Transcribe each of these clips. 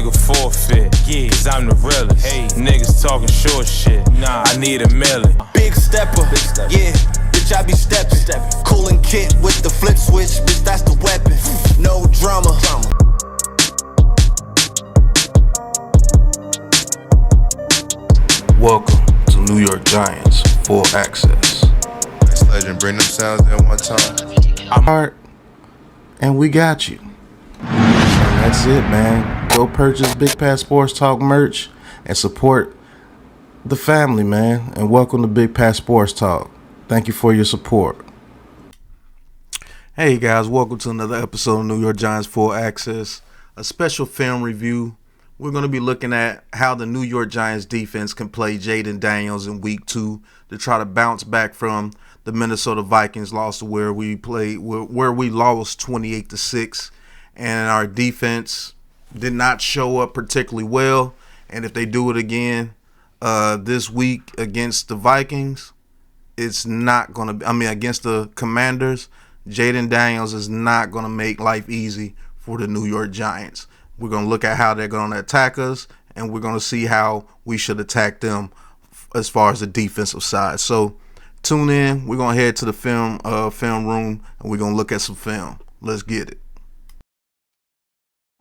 nigga forfeit. Yeah, cause I'm the realest. Hey, niggas talking short shit. Nah, I need $1 million. Big stepper, yeah, bitch, I be steppin'. Coolin' kit with the flip switch, bitch, that's the weapon. No drama. Welcome to New York Giants Full Access. This legend, bring them sounds in one time. I'm hard, and we got you. And that's it, man. Go purchase Big Pat Sports Talk merch and support the family, man. And welcome to Big Pat Sports Talk. Thank you for your support. Hey guys, welcome to another episode of New York Giants Full Access, a special film review. We're going to be looking at how the New York Giants defense can play Jayden Daniels in week 2 to try to bounce back from the Minnesota Vikings loss where we lost 28-6, and our defense did not show up particularly well. And if they do it again this week against the Vikings, it's not going to against the Commanders, Jayden Daniels is not going to make life easy for the New York Giants. We're going to look at how they're going to attack us, and we're going to see how we should attack them as far as the defensive side. So tune in. We're going to head to the film room, and we're going to look at some film. Let's get it.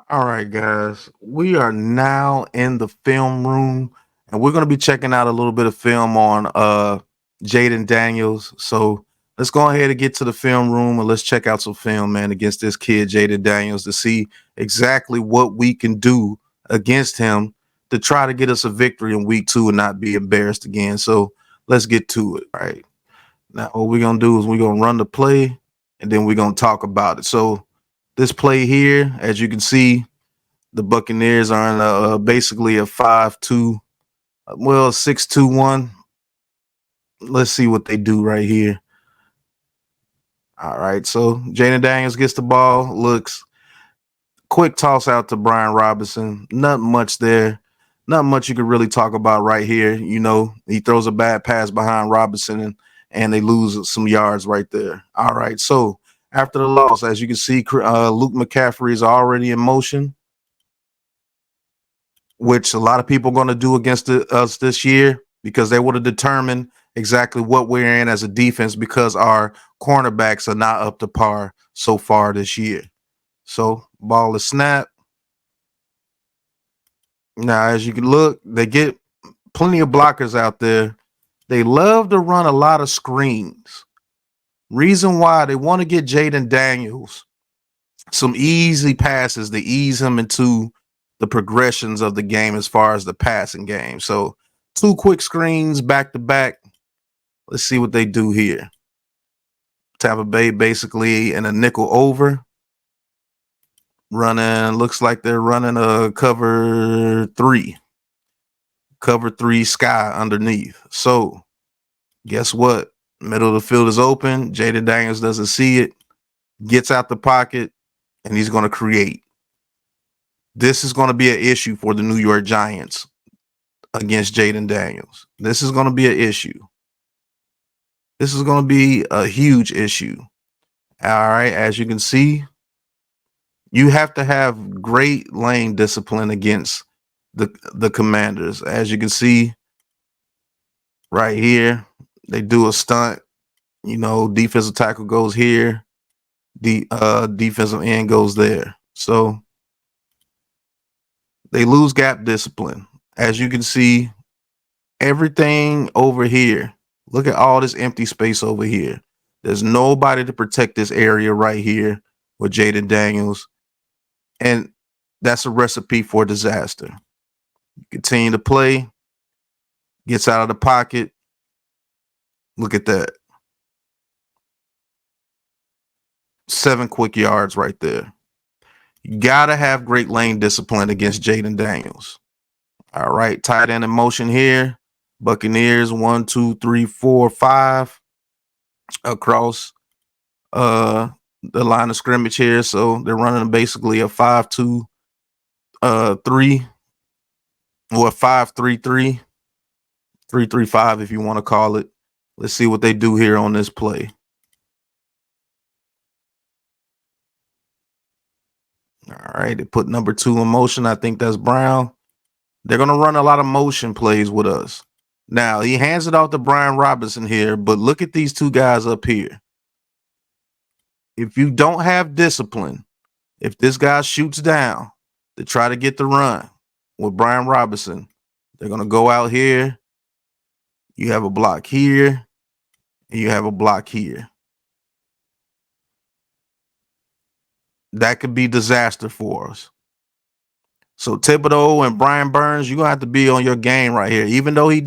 All right, guys. We are now in the film room, and we're going to be checking out a little bit of film on Jayden Daniels. So let's go ahead and get to the film room and let's check out some film, man, against this kid, Jayden Daniels, to see exactly what we can do against him to try to get us a victory in week 2 and not be embarrassed again. So let's get to it. All right. Now, what we're going to do is we're going to run the play, and then we're going to talk about it. So this play here, as you can see, the Buccaneers are in basically a 5-2, 6-2-1. Let's see what they do right here. All right, so Jayden Daniels gets the ball, looks quick toss out to Brian Robinson. Not much there. Not much you could really talk about right here. You know, he throws a bad pass behind Robinson, and they lose some yards right there. All right, so after the loss, as you can see, Luke McCaffrey is already in motion, which a lot of people are going to do against us this year because they would have determined exactly what we're in as a defense because our cornerbacks are not up to par so far this year. So ball is snapped. Now, as you can look, they get plenty of blockers out there. They love to run a lot of screens. Reason why they want to get Jayden Daniels some easy passes to ease him into the progressions of the game as far as the passing game. So 2 quick screens back to back. Let's see what they do here. Tampa Bay basically in a nickel over. Running, looks like they're running a cover 3. Cover 3 sky underneath. So guess what? Middle of the field is open. Jayden Daniels doesn't see it. Gets out the pocket, and he's going to create. This is going to be an issue for the New York Giants against Jayden Daniels. This is going to be an issue. This is going to be a huge issue. All right, as you can see, you have to have great lane discipline against the Commanders. As you can see right here, they do a stunt. You know, defensive tackle goes here. The defensive end goes there. So they lose gap discipline. As you can see, everything over here. Look at all this empty space over here. There's nobody to protect this area right here with Jayden Daniels. And that's a recipe for disaster. Continue to play. Gets out of the pocket. Look at that. 7 quick yards right there. You got to have great lane discipline against Jayden Daniels. All right, tight end in motion here. Buccaneers 1, 2, 3, 4, 5 across the line of scrimmage here. So they're running basically a 5-2-3 or a 5-3-3, 3-3-5 if you want to call it. Let's see what they do here on this play. All right, they put number 2 in motion. I think that's Brown. They're going to run a lot of motion plays with us. Now, he hands it off to Brian Robinson here, but look at these 2 guys up here. If you don't have discipline, if this guy shoots down to try to get the run with Brian Robinson, they're going to go out here. You have a block here, and you have a block here. That could be disaster for us. So Thibodeau and Brian Burns, you're going to have to be on your game right here. Even though he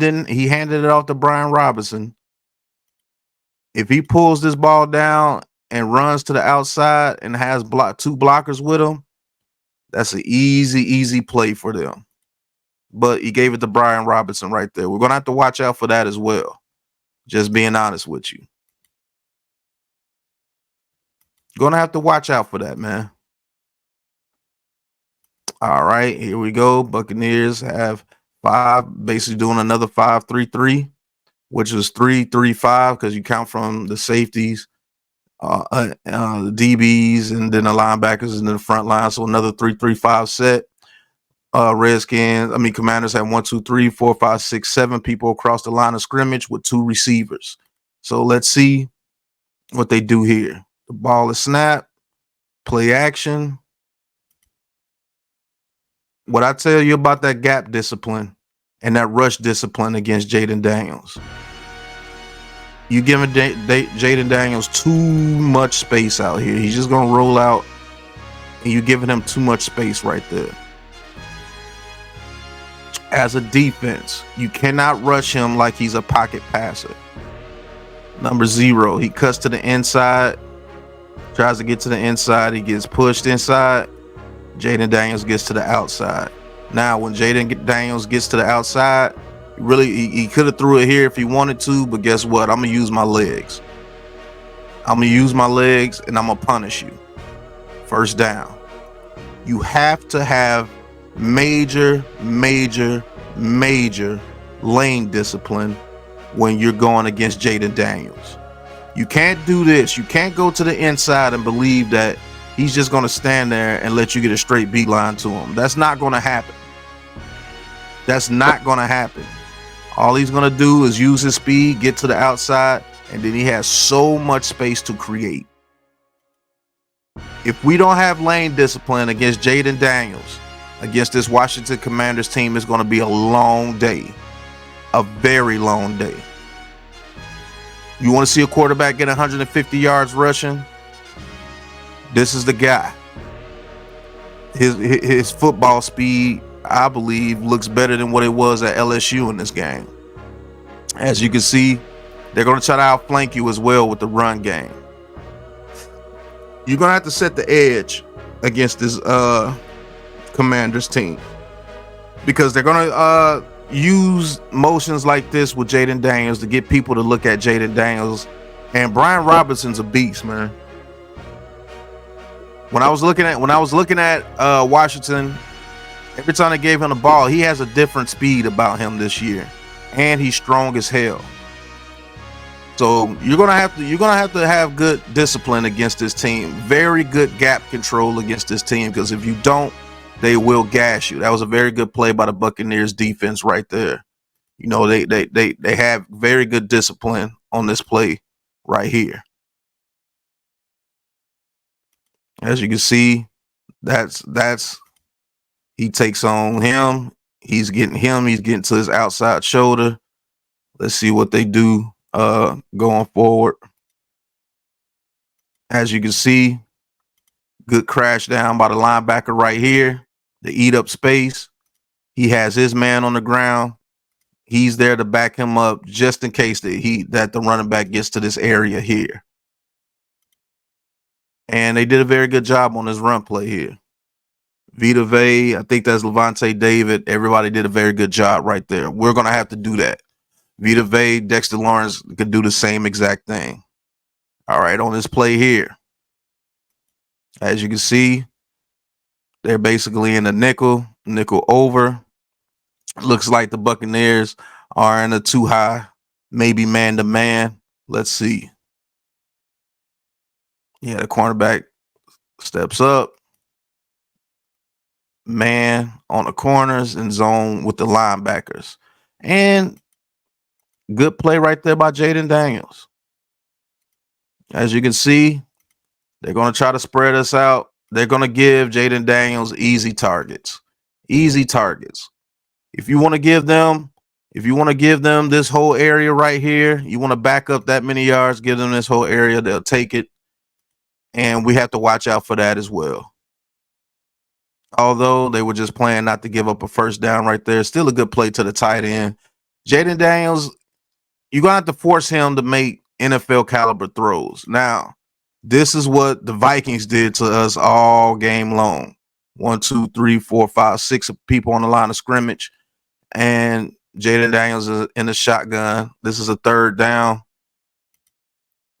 handed it off to Brian Robinson. If he pulls this ball down and runs to the outside and has 2 blockers with him, that's an easy play for them. But he gave it to Brian Robinson right there. We're going to have to watch out for that as well. Just being honest with you. Going to have to watch out for that, man. All right, here we go. Buccaneers have 5, basically doing another 5-3-3, which was 3-3-5 because you count from the safeties, the DBs, and then the linebackers and then the front line. So another 3-3-5 set. Commanders have 1, 2, 3, 4, 5, 6, 7 people across the line of scrimmage with 2 receivers. So let's see what they do here. The ball is snapped, play action. What I tell you about that gap discipline and that rush discipline against Jayden Daniels. You giving Jayden Daniels too much space out here. He's just going to roll out, and you're giving him too much space right there. As a defense, you cannot rush him like he's a pocket passer. Number 0, he cuts to the inside, tries to get to the inside. He gets pushed inside. Jayden Daniels gets to the outside. Now, when Jayden Daniels gets to the outside, he could have threw it here if he wanted to, but guess what? I'm going to use my legs. I'm going to use my legs, and I'm going to punish you. First down. You have to have major lane discipline when you're going against Jayden Daniels. You can't do this. You can't go to the inside and believe that he's just going to stand there and let you get a straight beeline to him. That's not going to happen. That's not going to happen. All he's going to do is use his speed, get to the outside, and then he has so much space to create. If we don't have lane discipline against Jayden Daniels, against this Washington Commanders team, it's going to be a long day. A very long day. You want to see a quarterback get 150 yards rushing? This is the guy. His football speed, I believe, looks better than what it was at LSU in this game. As you can see, they're going to try to outflank you as well with the run game. You're going to have to set the edge against this Commanders team, because they're going to use motions like this with Jayden Daniels to get people to look at Jayden Daniels. And Brian Robinson's a beast, man. When I was looking at Washington, every time they gave him the ball, he has a different speed about him this year, and he's strong as hell. So you're gonna have to have good discipline against this team. Very good gap control against this team, because if you don't, they will gash you. That was a very good play by the Buccaneers defense right there. You know, they have very good discipline on this play right here. As you can see, that's he takes on him. He's getting to his outside shoulder. Let's see what they do going forward. As you can see, good crash down by the linebacker right here to eat up space. He has his man on the ground. He's there to back him up just in case that the running back gets to this area here. And they did a very good job on this run play here. Vita Vea, I think that's Levante David. Everybody did a very good job right there. We're going to have to do that. Vita Vea, Dexter Lawrence could do the same exact thing. All right, on this play here, as you can see, they're basically in a nickel over. Looks like the Buccaneers are in a too high, maybe man to man. Let's see. Yeah, the cornerback steps up. man on the corners and zone with the linebackers. And good play right there by Jayden Daniels. As you can see, they're going to try to spread us out. They're going to give Jayden Daniels easy targets. Easy targets. If you want to give them this whole area right here, you want to back up that many yards, give them this whole area, they'll take it. And we have to watch out for that as well. Although they were just playing not to give up a first down right there. Still a good play to the tight end. Jayden Daniels, you're going to have to force him to make NFL caliber throws. Now, this is what the Vikings did to us all game long. 1, 2, 3, 4, 5, 6 people on the line of scrimmage. And Jayden Daniels is in the shotgun. This is a third down.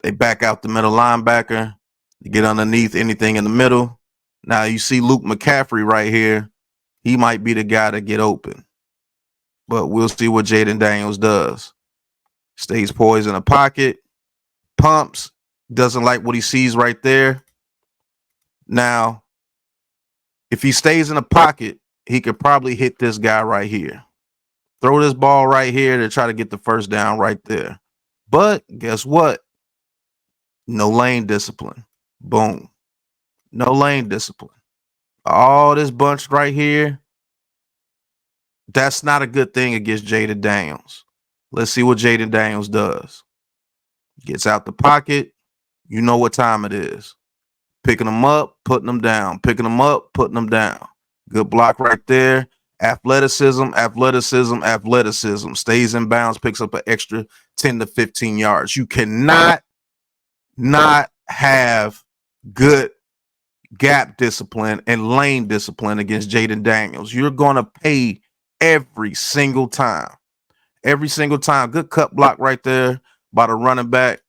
They back out the middle linebacker. They get underneath anything in the middle. Now you see Luke McCaffrey right here. He might be the guy to get open. But we'll see what Jayden Daniels does. Stays poised in the pocket. Pumps. Doesn't like what he sees right there. Now, if he stays in the pocket, he could probably hit this guy right here. Throw this ball right here to try to get the first down right there. But guess what? No lane discipline. Boom. No lane discipline. All this bunch right here. That's not a good thing against Jayden Daniels. Let's see what Jayden Daniels does. Gets out the pocket. You know what time it is. Picking them up, putting them down. Picking them up, putting them down. Good block right there. Athleticism. Stays in bounds, picks up an extra 10 to 15 yards. You cannot not have good gap discipline and lane discipline against Jayden Daniels. You're going to pay every single time. Every single time. Good cut block right there by the running back.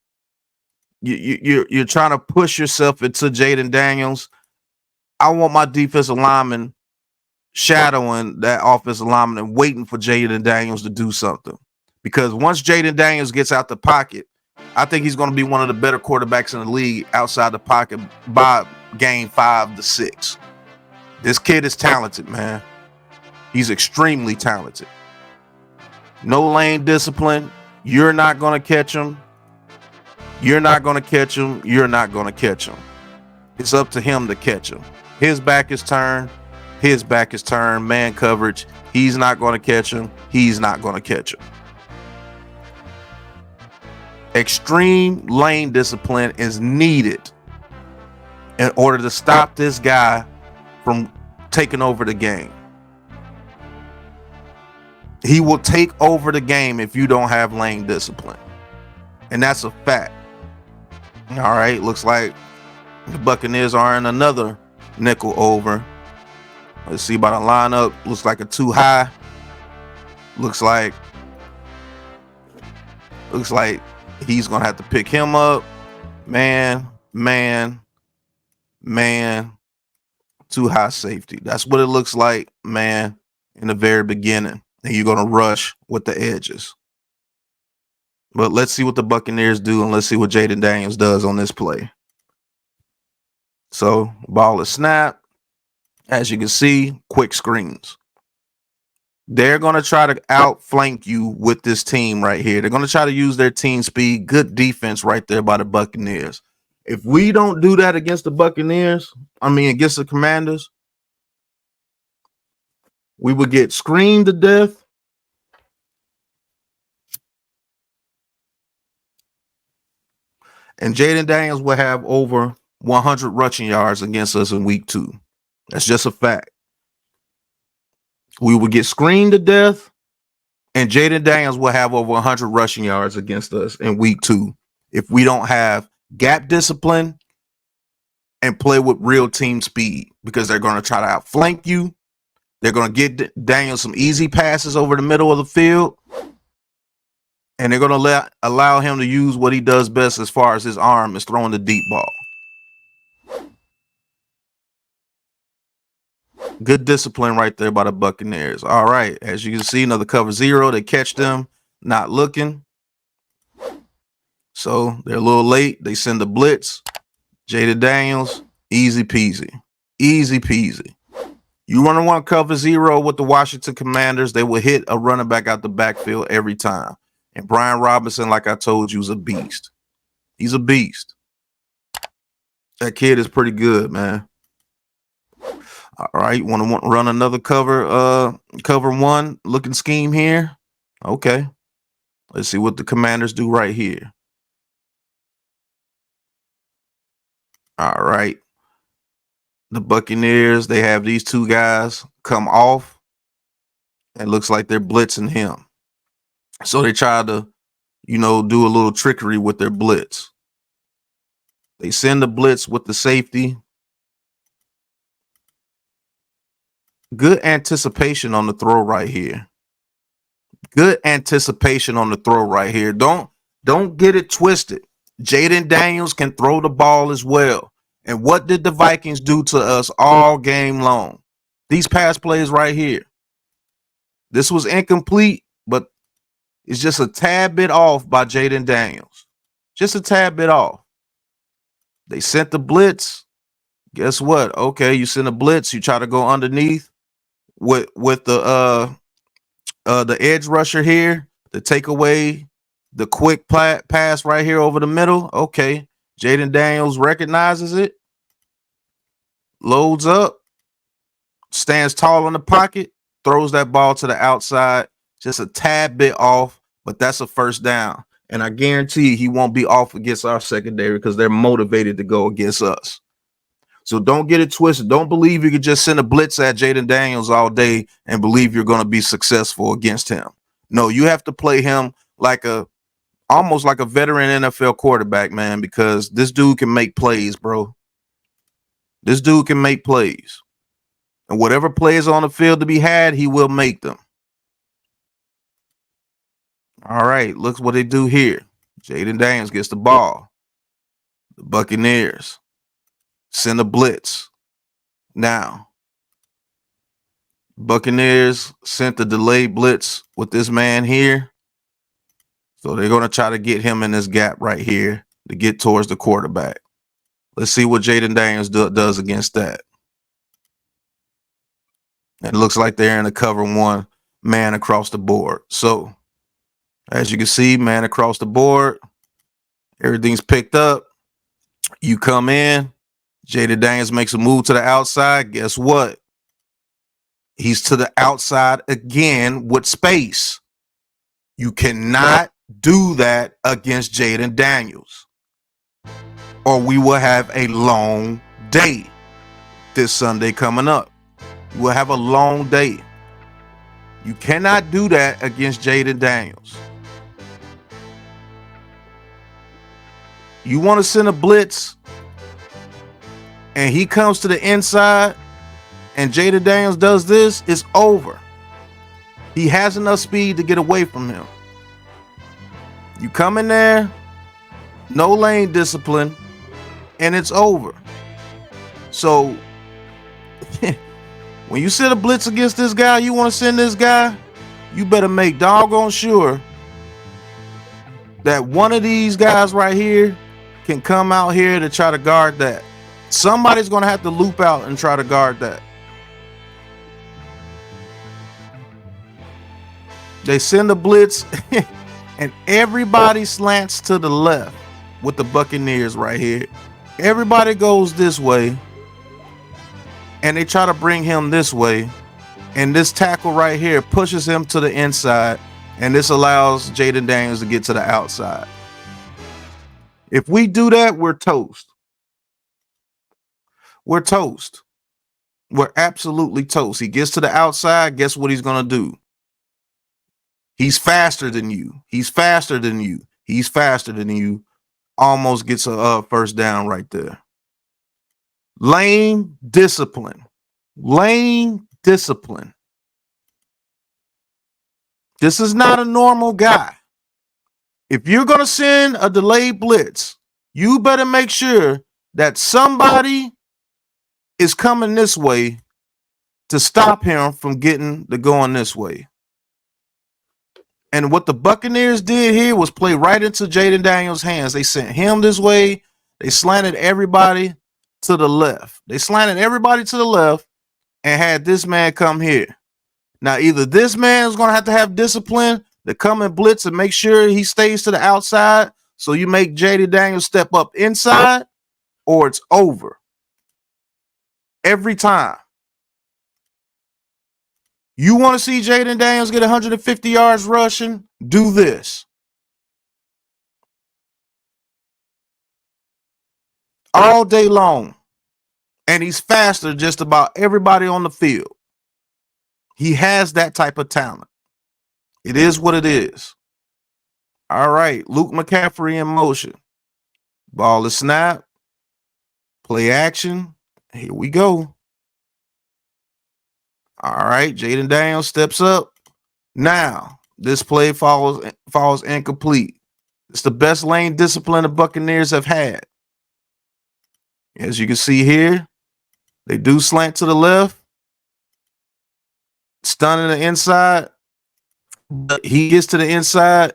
You're trying to push yourself into Jayden Daniels. I want my defensive lineman shadowing that offensive lineman and waiting for Jayden Daniels to do something. Because once Jayden Daniels gets out the pocket, I think he's going to be one of the better quarterbacks in the league outside the pocket by game 5 to 6. This kid is talented, man. He's extremely talented. No lane discipline. You're not going to catch him. You're not going to catch him. You're not going to catch him. It's up to him to catch him. His back is turned. His back is turned. Man coverage. He's not going to catch him. He's not going to catch him. Extreme lane discipline is needed in order to stop this guy from taking over the game. He will take over the game if you don't have lane discipline. And that's a fact. All right, looks like the Buccaneers are in another nickel over. Let's see about the lineup. Looks like a too high. Looks like he's going to have to pick him up. Man. Too high safety. That's what it looks like, man, in the very beginning. And you're going to rush with the edges. But let's see what the Buccaneers do, and let's see what Jayden Daniels does on this play. So, ball is snapped. As you can see, quick screens. They're going to try to outflank you with this team right here. They're going to try to use their team speed. Good defense right there by the Buccaneers. If we don't do that against the Buccaneers, against the Commanders, we would get screamed to death. And Jayden Daniels will have over 100 rushing yards against us in week 2. That's just a fact. We would get screened to death, and Jayden Daniels will have over 100 rushing yards against us in week 2 if we don't have gap discipline and play with real team speed, because they're going to try to outflank you. They're going to get Daniels some easy passes over the middle of the field, and they're going to allow him to use what he does best as far as his arm is throwing the deep ball. Good discipline right there by the Buccaneers. All right, as you can see, another cover 0. They catch them not looking. So they're a little late. They send the blitz. Jayden Daniels, easy peasy. Easy peasy. You run one cover zero with the Washington Commanders, they will hit a running back out the backfield every time. And Brian Robinson, like I told you, is a beast. He's a beast. That kid is pretty good, man. All right, want to run another cover one looking scheme here? Okay. Let's see what the Commanders do right here. All right. The Buccaneers, they have these two guys come off. It looks like they're blitzing him. So they try to, do a little trickery with their blitz. They send the blitz with the safety. Good anticipation on the throw right here. Good anticipation on the throw right here. Don't get it twisted. Jayden Daniels can throw the ball as well. And what did the Vikings do to us all game long? These pass plays right here. This was incomplete, but it's just a tad bit off by Jayden Daniels. Just a tad bit off. They sent the blitz. Guess what? Okay, you send a blitz. You try to go underneath with the edge rusher here to take away the quick pass right here over the middle. Okay, Jayden Daniels recognizes it, loads up, stands tall in the pocket, throws that ball to the outside, just a tad bit off, but that's a first down. And I guarantee he won't be off against our secondary because they're motivated to go against us. So don't get it twisted. Don't believe you could just send a blitz at Jayden Daniels all day and believe you're going to be successful against him. No, you have to play him almost like a veteran NFL quarterback, man, because this dude can make plays, bro. This dude can make plays. And whatever plays on the field to be had, he will make them. All right, look what they do here. Jayden Daniels gets the ball. The Buccaneers send a blitz. Now, Buccaneers sent the delayed blitz with this man here. So they're going to try to get him in this gap right here to get towards the quarterback. Let's see what Jayden Daniels does against that. It looks like they're in a cover one, man across the board. So, as you can see, man across the board, everything's picked up. You come in, Jayden Daniels makes a move to the outside. Guess what? He's to the outside again with space. You cannot do that against Jayden Daniels, or we will have a long day this Sunday coming up. We'll have a long day. You cannot do that against Jayden Daniels. You want to send a blitz and he comes to the inside and Jayden Daniels does this, it's over. He has enough speed to get away from him. You come in there, no lane discipline, and it's over. So when you send a blitz against this guy, you want to send this guy, you better make doggone sure that one of these guys right here can come out here to try to guard that. Somebody's going to have to loop out and try to guard that. They send the blitz and everybody slants to the left with the Buccaneers right here. Everybody goes this way and they try to bring him this way. And this tackle right here pushes him to the inside, and this allows Jayden Daniels to get to the outside. If we do that, we're toast. We're toast. We're absolutely toast. He gets to the outside, guess what he's going to do? He's faster than you. He's faster than you. He's faster than you. Almost gets a first down right there. Lane discipline. Lane discipline. This is not a normal guy. If you're going to send a delayed blitz, you better make sure that somebody is coming this way to stop him from getting to going this way. And what the Buccaneers did here was play right into Jayden Daniels' hands. They sent him this way. They slanted everybody to the left. They slanted everybody to the left. and had this man come here. Now, either this man is going to have discipline to come and blitz and make sure he stays to the outside, so you make Jayden Daniels step up inside, or it's over. Every time. You want to see Jayden Daniels get 150 yards rushing? Do this. All day long. And he's faster than just about everybody on the field. He has that type of talent. It is what it is. All right, Luke McCaffrey in motion. Ball is snap. Play action. Here we go. All right, Jayden Daniels steps up. Now, this play falls incomplete. It's the best lane discipline the Buccaneers have had. As you can see here, they do slant to the left. Stunning the inside. But he gets to the inside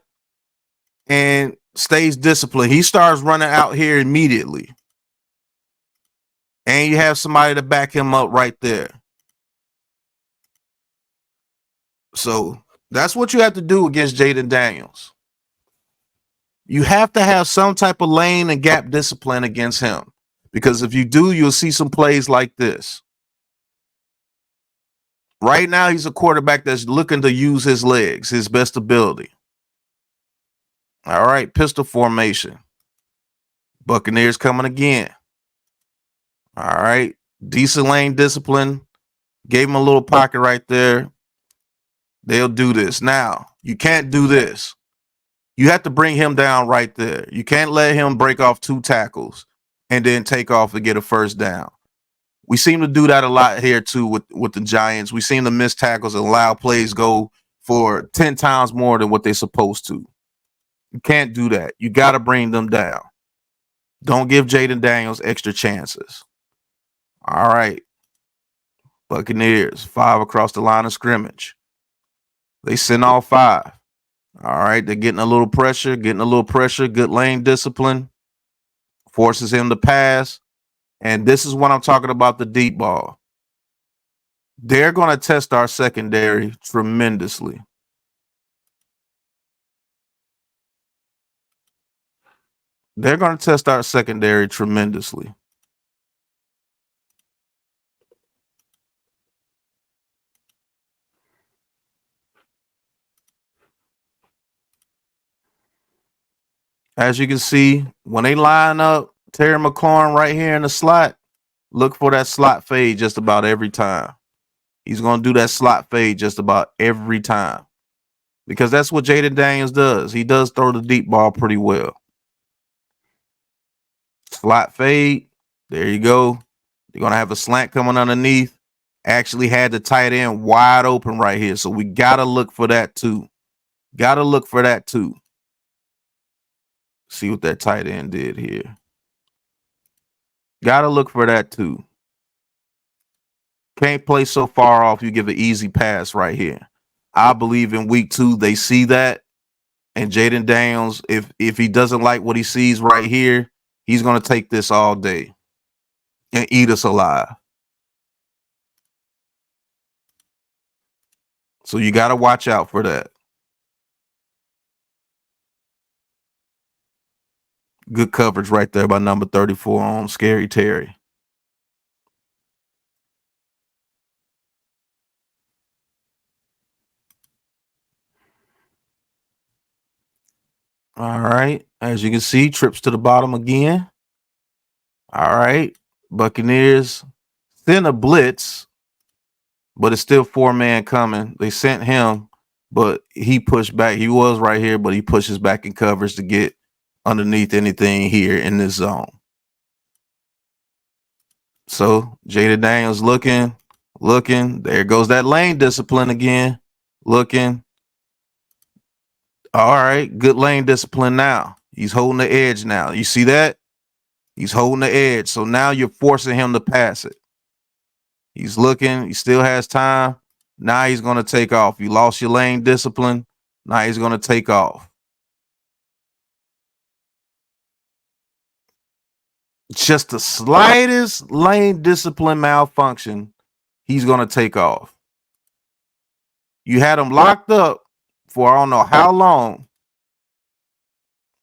and stays disciplined. He starts running out here immediately. And you have somebody to back him up right there. So that's what you have to do against Jayden Daniels. You have to have some type of lane and gap discipline against him. Because if you do, you'll see some plays like this. Right now, he's a quarterback that's looking to use his legs, his best ability. All right, pistol formation. Buccaneers coming again. All right, decent lane discipline. Gave him a little pocket right there. They'll do this. Now, you can't do this. You have to bring him down right there. You can't let him break off 2 tackles and then take off and get a first down. We seem to do that a lot here too with the Giants. We seem to miss tackles and allow plays go for 10 times more than what they're supposed to. You can't do that. You got to bring them down. Don't give Jayden Daniels extra chances. All right. Buccaneers, 5 across the line of scrimmage. They send all 5. All right. They're getting a little pressure. Good lane discipline. Forces him to pass. And this is what I'm talking about, the deep ball. They're going to test our secondary tremendously. They're going to test our secondary tremendously. As you can see, when they line up Terry McLaurin right here in the slot, look for that slot fade just about every time. He's going to do that slot fade just about every time. Because that's what Jayden Daniels does. He does throw the deep ball pretty well. Slot fade. There you go. You're going to have a slant coming underneath. Actually had the tight end wide open right here. So we got to look for that too. See what that tight end did here. Got to look for that too. Can't play so far off. You give an easy pass right here. I believe in week 2, they see that. And Jayden Daniels, if he doesn't like what he sees right here, he's going to take this all day and eat us alive. So you got to watch out for that. Good coverage right there by number 34 on Scary Terry. All right. As you can see, trips to the bottom again. All right. Buccaneers send a blitz, but it's still 4-man coming. They sent him, but he pushed back. He was right here, but he pushes back in coverage to get underneath anything here in this zone. So Jayden Daniels looking. There goes that lane discipline again. Looking. All right, good lane discipline now. He's holding the edge now. You see that? He's holding the edge. So now you're forcing him to pass it. He's looking. He still has time. Now he's going to take off. You lost your lane discipline. Now he's going to take off. Just the slightest lane discipline malfunction, he's going to take off. You had him locked up for I don't know how long.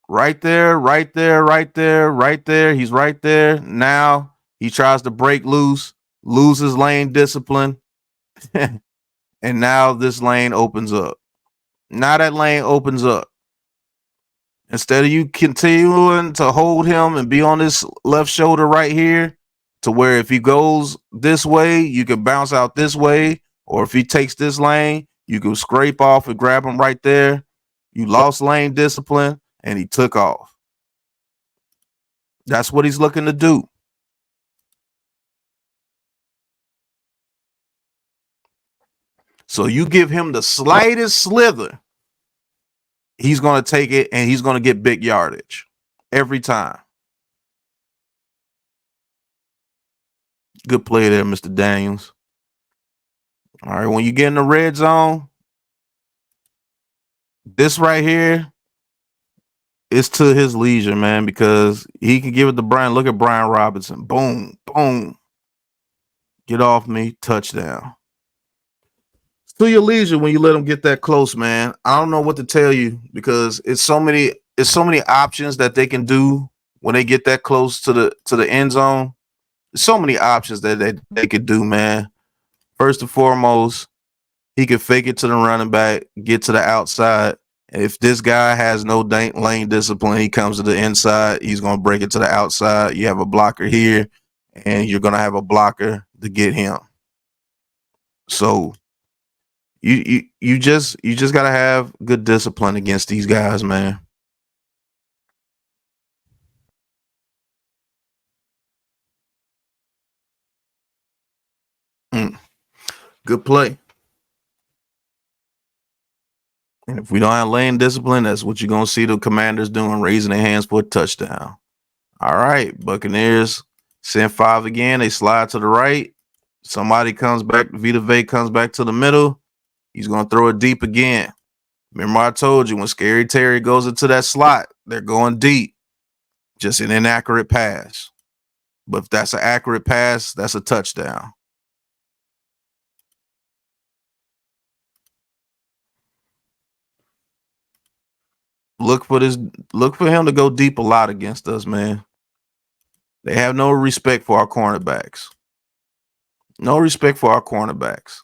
Right there, right there, right there, right there. He's right there. Now he tries to break loose, loses lane discipline. And now this lane opens up. Now that lane opens up. Instead of you continuing to hold him and be on this left shoulder right here, to where if he goes this way, you can bounce out this way. Or if he takes this lane, you can scrape off and grab him right there. You lost lane discipline and he took off. That's what he's looking to do. So you give him the slightest slither, he's going to take it and he's going to get big yardage every time. Good play there, Mr. Daniels. All right, when you get in the red zone, this right here is to his leisure, man, because he can give it to Brian. Look at Brian Robinson. Boom, boom. Get off me, touchdown. It's to your leisure when you let him get that close, man. I don't know what to tell you because it's so many options that they can do when they get that close to the end zone. There's so many options that they could do, man. First and foremost, he could fake it to the running back, get to the outside. And if this guy has no lane discipline, he comes to the inside, he's going to break it to the outside. You have a blocker here, and you're going to have a blocker to get him. So you just got to have good discipline against these guys, man. Good play. And if we don't have lane discipline, that's what you're going to see the Commanders doing, raising their hands for a touchdown. All right, Buccaneers send 5 again. They slide to the right. Somebody comes back. Vita Vea comes back to the middle. He's going to throw it deep again. Remember I told you when Scary Terry goes into that slot, they're going deep. Just an inaccurate pass. But if that's an accurate pass, that's a touchdown. Look for him to go deep a lot against us, man. They have no respect for our cornerbacks. No respect for our cornerbacks.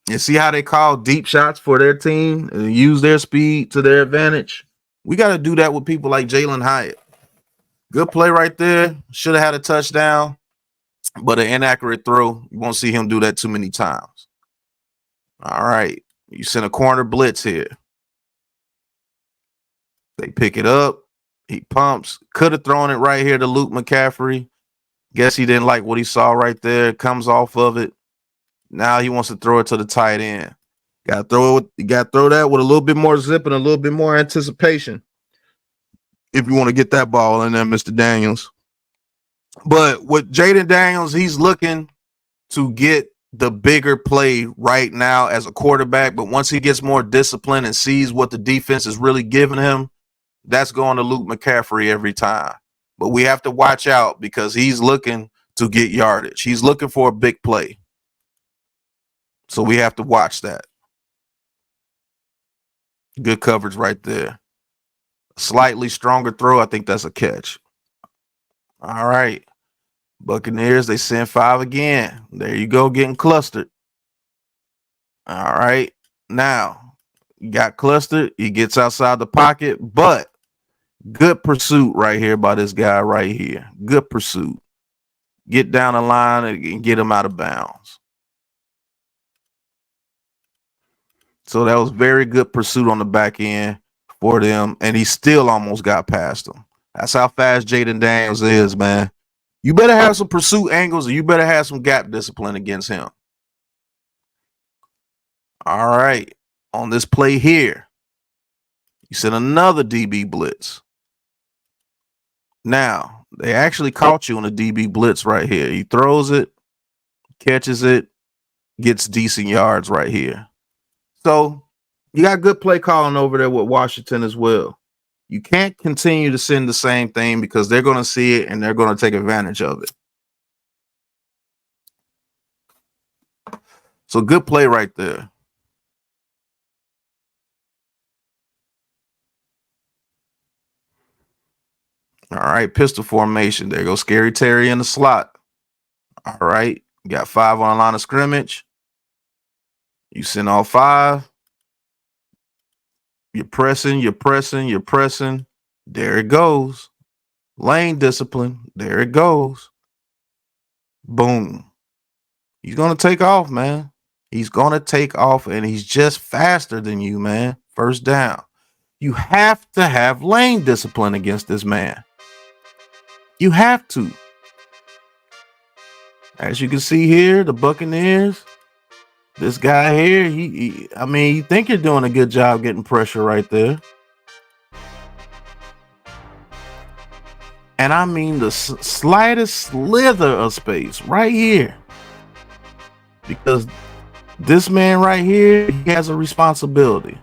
You see how they call deep shots for their team and use their speed to their advantage? We got to do that with people like Jalen Hyatt. Good play right there. Should have had a touchdown, but an inaccurate throw. You won't see him do that too many times. All right. You send a corner blitz here. They pick it up. He pumps. Could have thrown it right here to Luke McCaffrey. Guess he didn't like what he saw right there. Comes off of it. Now he wants to throw it to the tight end. You got to throw that with a little bit more zip and a little bit more anticipation if you want to get that ball in there, Mr. Daniels. But with Jayden Daniels, he's looking to get the bigger play right now as a quarterback. But once he gets more discipline and sees what the defense is really giving him, that's going to Luke McCaffrey every time. But we have to watch out because he's looking to get yardage. He's looking for a big play. So we have to watch that. Good coverage right there. Slightly stronger throw. I think that's a catch. All right. Buccaneers, they send 5 again. There you go, getting clustered. All right. Now, you got clustered. He gets outside the pocket, but good pursuit right here by this guy right here. Good pursuit. Get down the line and get him out of bounds. So that was very good pursuit on the back end for them, and he still almost got past them. That's how fast Jayden Daniels is, man. You better have some pursuit angles, or you better have some gap discipline against him. All right. On this play here, you send another DB blitz. Now, they actually caught you on a DB blitz right here. He throws it, catches it, gets decent yards right here. So you got good play calling over there with Washington as well. You can't continue to send the same thing because they're going to see it and they're going to take advantage of it. So good play right there. All right, pistol formation. There goes Scary Terry in the slot. All right, you got 5 on the line of scrimmage. You send all 5. You're pressing, you're pressing, you're pressing. There it goes. Lane discipline. There it goes. Boom. He's going to take off, man. He's going to take off, and he's just faster than you, man. First down. You have to have lane discipline against this man. You have to. As you can see here, the Buccaneers, this guy here, I mean, you think you're doing a good job getting pressure right there. And I mean the slightest slither of space right here. Because this man right here, he has a responsibility.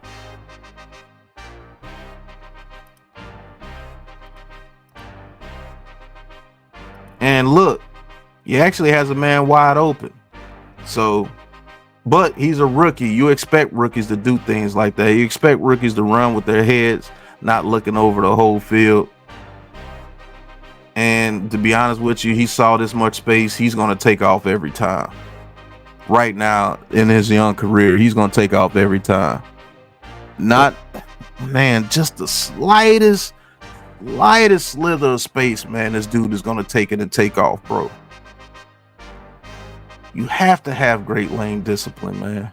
And look, he actually has a man wide open. So, but he's a rookie. You expect rookies to do things like that. You expect rookies to run with their heads not looking over the whole field. And to be honest with you, he saw this much space. He's going to take off every time. Right now in his young career, he's going to take off every time. Not, man, just the slightest slither of space, man. This dude is going to take it and take off, bro. You have to have great lane discipline, man.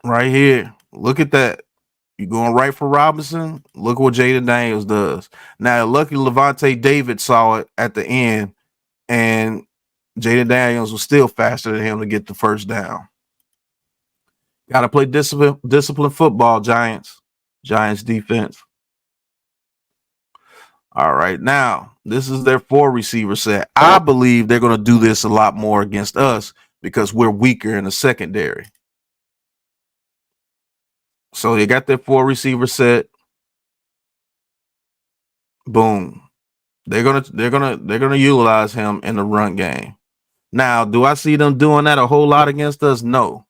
Right here. Look at that. You going right for Robinson? Look what Jayden Daniels does. Now, lucky Levante David saw it at the end, and Jayden Daniels was still faster than him to get the first down. Got to play discipline football, Giants. Giants defense. All right, now, this is their 4 receiver set. I believe they're going to do this a lot more against us because we're weaker in the secondary. So they got their 4 receiver set. Boom. They're gonna utilize him in the run game. Now, do I see them doing that a whole lot against us? No.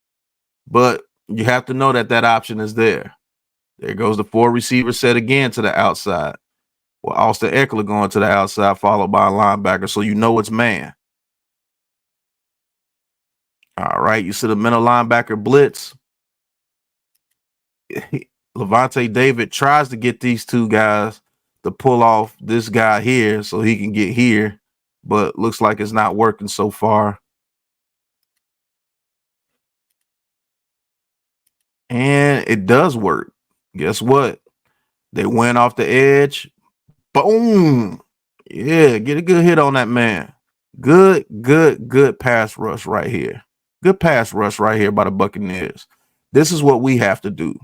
But you have to know that that option is there. There goes the 4 receiver set again to the outside. Well, Austin Eckler going to the outside, followed by a linebacker, so you know it's man. All right, you see the middle linebacker blitz. Levante David tries to get these 2 guys to pull off this guy here so he can get here, but looks like it's not working so far. And it does work. Guess what? They went off the edge. Boom. Yeah, get a good hit on that man. Good pass rush right here. Good pass rush right here by the Buccaneers. This is what we have to do.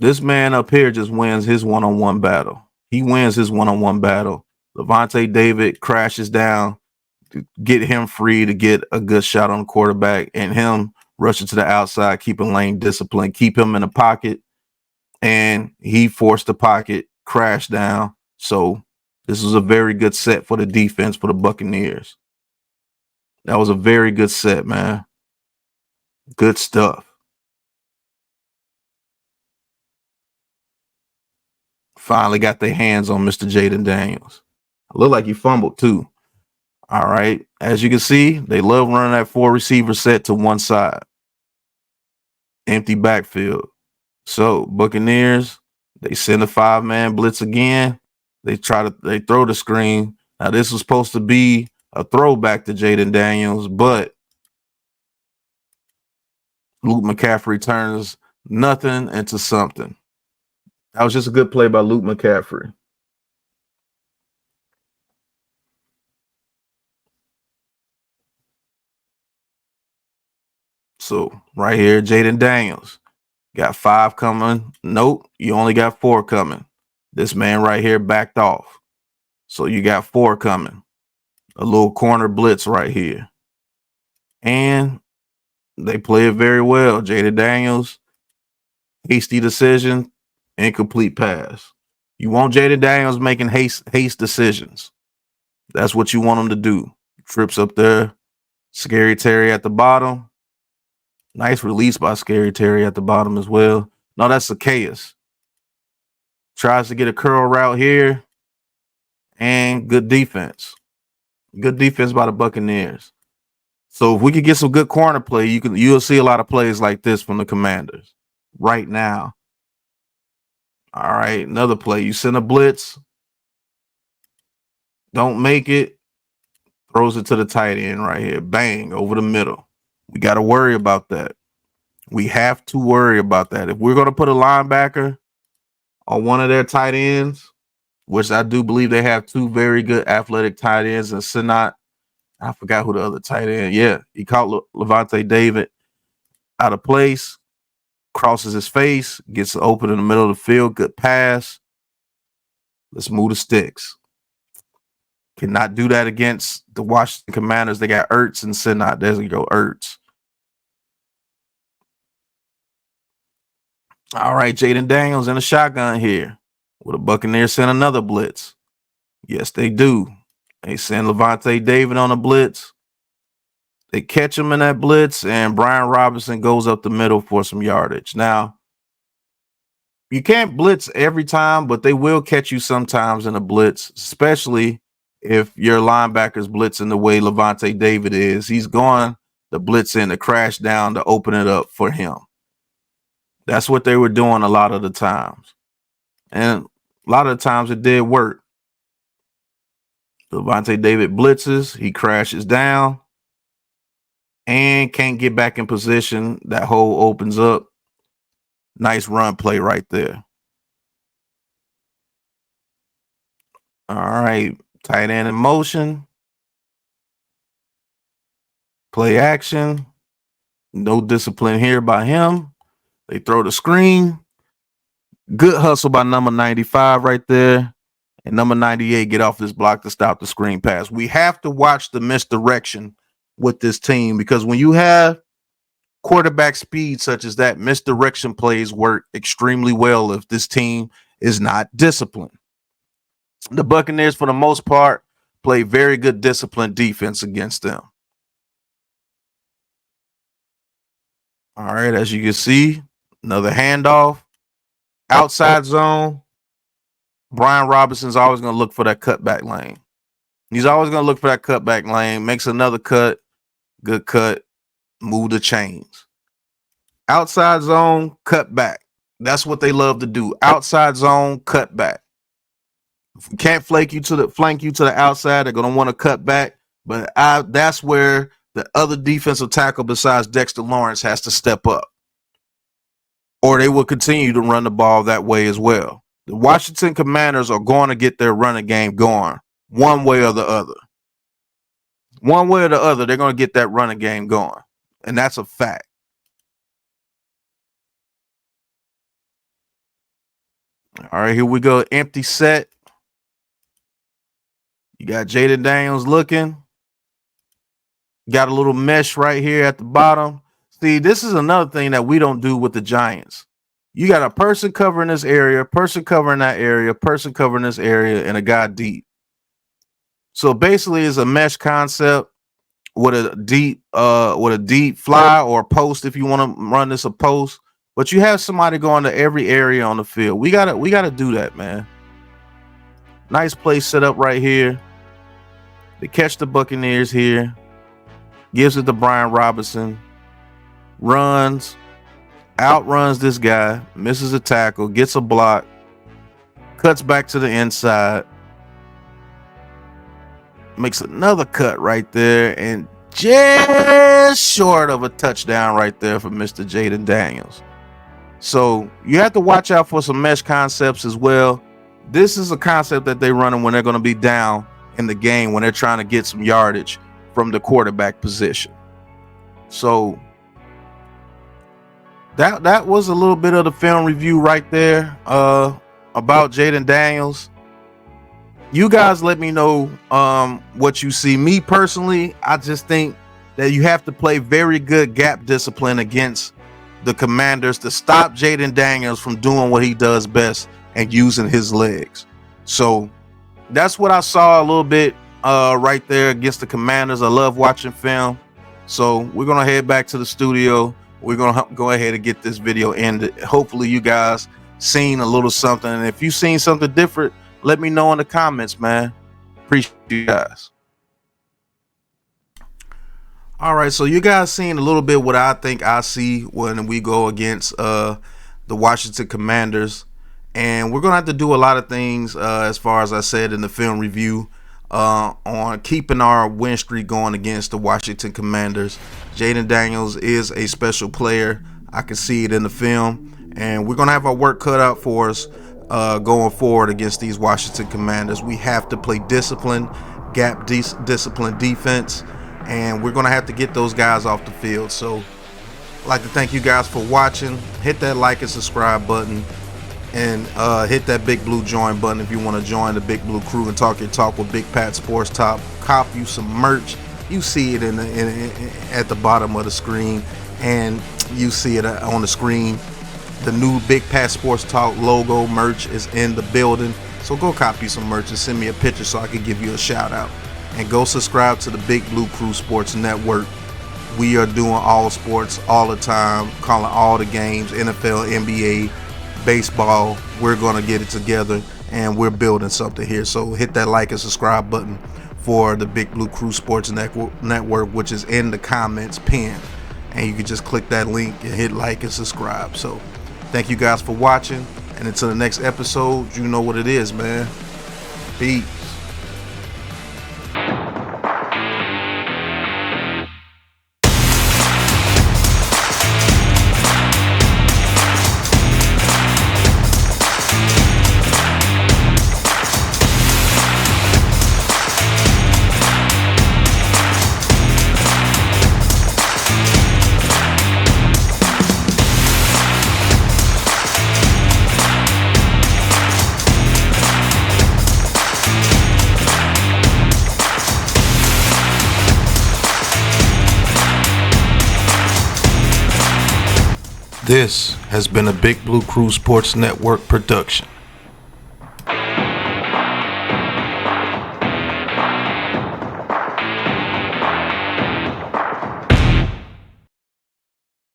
This man up here just wins his one-on-one battle. He wins his one-on-one battle. Levante David crashes down to get him free to get a good shot on the quarterback, and him rushing to the outside, keeping lane discipline, keep him in the pocket, and he forced the pocket, crashed down. So this was a very good set for the defense for the Buccaneers. That was a very good set, man. Good stuff. Finally got their hands on Mr. Jayden Daniels. Looked like he fumbled too. All right. As you can see, they love running that 4 receiver set to one side. Empty backfield. So Buccaneers, they send a 5-man blitz again. They throw the screen. Now this was supposed to be a throwback to Jayden Daniels, but Luke McCaffrey turns nothing into something. That was just a good play by Luke McCaffrey. So right here, Jayden Daniels got 5 coming. Nope, you only got 4 coming. This man right here backed off. So you got 4 coming. A little corner blitz right here. And they play it very well. Jayden Daniels, hasty decision, incomplete pass. You want Jayden Daniels making haste decisions. That's what you want him to do. Trips up there. Scary Terry at the bottom. Nice release by Scary Terry at the bottom as well. No, that's Zacchaeus. Tries to get a curl route here. And good defense. Good defense by the Buccaneers. So if we could get some good corner play, you'll see a lot of plays like this from the Commanders right now. All right, another play. You send a blitz. Don't make it. Throws it to the tight end right here. Bang, over the middle. We got to worry about that. We have to worry about that. If we're going to put a linebacker on one of their tight ends, which I do believe they have two very good athletic tight ends, and Sinat, I forgot who the other tight end. Yeah, he caught Levante David out of place, crosses his face, gets open in the middle of the field. Good pass. Let's move the sticks. Cannot do that against the Washington Commanders. They got Ertz and Sinat. There's we go, Ertz. All right, Jayden Daniels in a shotgun here. Will the Buccaneers send another blitz? Yes, they do. They send Levante David on a blitz. They catch him in that blitz, and Brian Robinson goes up the middle for some yardage. Now, you can't blitz every time, but they will catch you sometimes in a blitz, especially if your linebacker's blitzing the way Levante David is. He's going to blitz in to crash down to open it up for him. That's what they were doing a lot of the times. And a lot of the times it did work. Levante David blitzes. He crashes down and can't get back in position. That hole opens up. Nice run play right there. All right. Tight end in motion. Play action. No discipline here by him. They throw the screen. Good hustle by number 95 right there. And number 98 get off this block to stop the screen pass. We have to watch the misdirection with this team, because when you have quarterback speed such as that, misdirection plays work extremely well if this team is not disciplined. The Buccaneers, for the most part, play very good disciplined defense against them. All right, as you can see, another handoff. Outside zone. Brian Robinson's always going to look for that cutback lane. He's always going to look for that cutback lane. Makes another cut. Good cut. Move the chains. Outside zone, cut back. That's what they love to do. Outside zone, cut back. If we can't flank you to the outside, they're going to want to cut back. But that's where the other defensive tackle besides Dexter Lawrence has to step up, or they will continue to run the ball that way as well. The Washington Commanders are going to get their running game going one way or the other. One way or the other, they're going to get that running game going. And that's a fact. All right, here we go. Empty set. You got Jayden Daniels looking. Got a little mesh right here at the bottom. See, this is another thing that we don't do with the Giants. You got a person covering this area, person covering that area, person covering this area, and a guy deep. So basically, it's a mesh concept with a deep fly or post if you want to run this a post. But you have somebody going to every area on the field. We gotta do that, man. Nice play set up right here. They catch the Buccaneers here. Gives it to Brian Robinson. Runs. Outruns this guy. Misses a tackle. Gets a block. Cuts back to the inside. Makes another cut right there. And just short of a touchdown right there for Mr. Jayden Daniels. So you have to watch out for some mesh concepts as well. This is a concept that they're running when they're going to be down in the game, when they're trying to get some yardage from the quarterback position. So that was a little bit of the film review right there about Jayden Daniels. You guys let me know what you see. Me personally, I just think that you have to play very good gap discipline against the Commanders to stop Jayden Daniels from doing what he does best, and using his legs. So that's what I saw a little bit right there against the Commanders. I love watching film. So we're going to head back to the studio. We're going to go ahead and get this video ended. Hopefully you guys seen a little something. And if you seen something different, let me know in the comments, man. Appreciate you guys. All right, so you guys seen a little bit what I think I see when we go against the Washington Commanders. And we're going to have to do a lot of things, as far as I said in the film review, on keeping our win streak going against the Washington Commanders. Jayden Daniels is a special player. I can see it in the film. And we're going to have our work cut out for us going forward against these Washington Commanders. We have to play discipline, discipline defense. And we're going to have to get those guys off the field. So I'd like to thank you guys for watching. Hit that like and subscribe button. And hit that big blue join button if you want to join the Big Blue crew and talk your talk with Big Pat Sports Talk. Cop you some merch. You see it at the bottom of the screen. And you see it on the screen. The new Big Pat Sports Talk logo merch is in the building. So go cop you some merch and send me a picture so I can give you a shout out. And go subscribe to the Big Blue Crew Sports Network. We are doing all sports all the time, calling all the games, NFL, NBA, baseball. We're going to get it together, and we're building something here. So hit that like and subscribe button for the Big Blue Crew Sports Network, which is in the comments pinned. And you can just click that link and hit like and subscribe. So thank you guys for watching. And until the next episode, you know what it is, man. Peace. This has been a Big Blue Crew Sports Network production.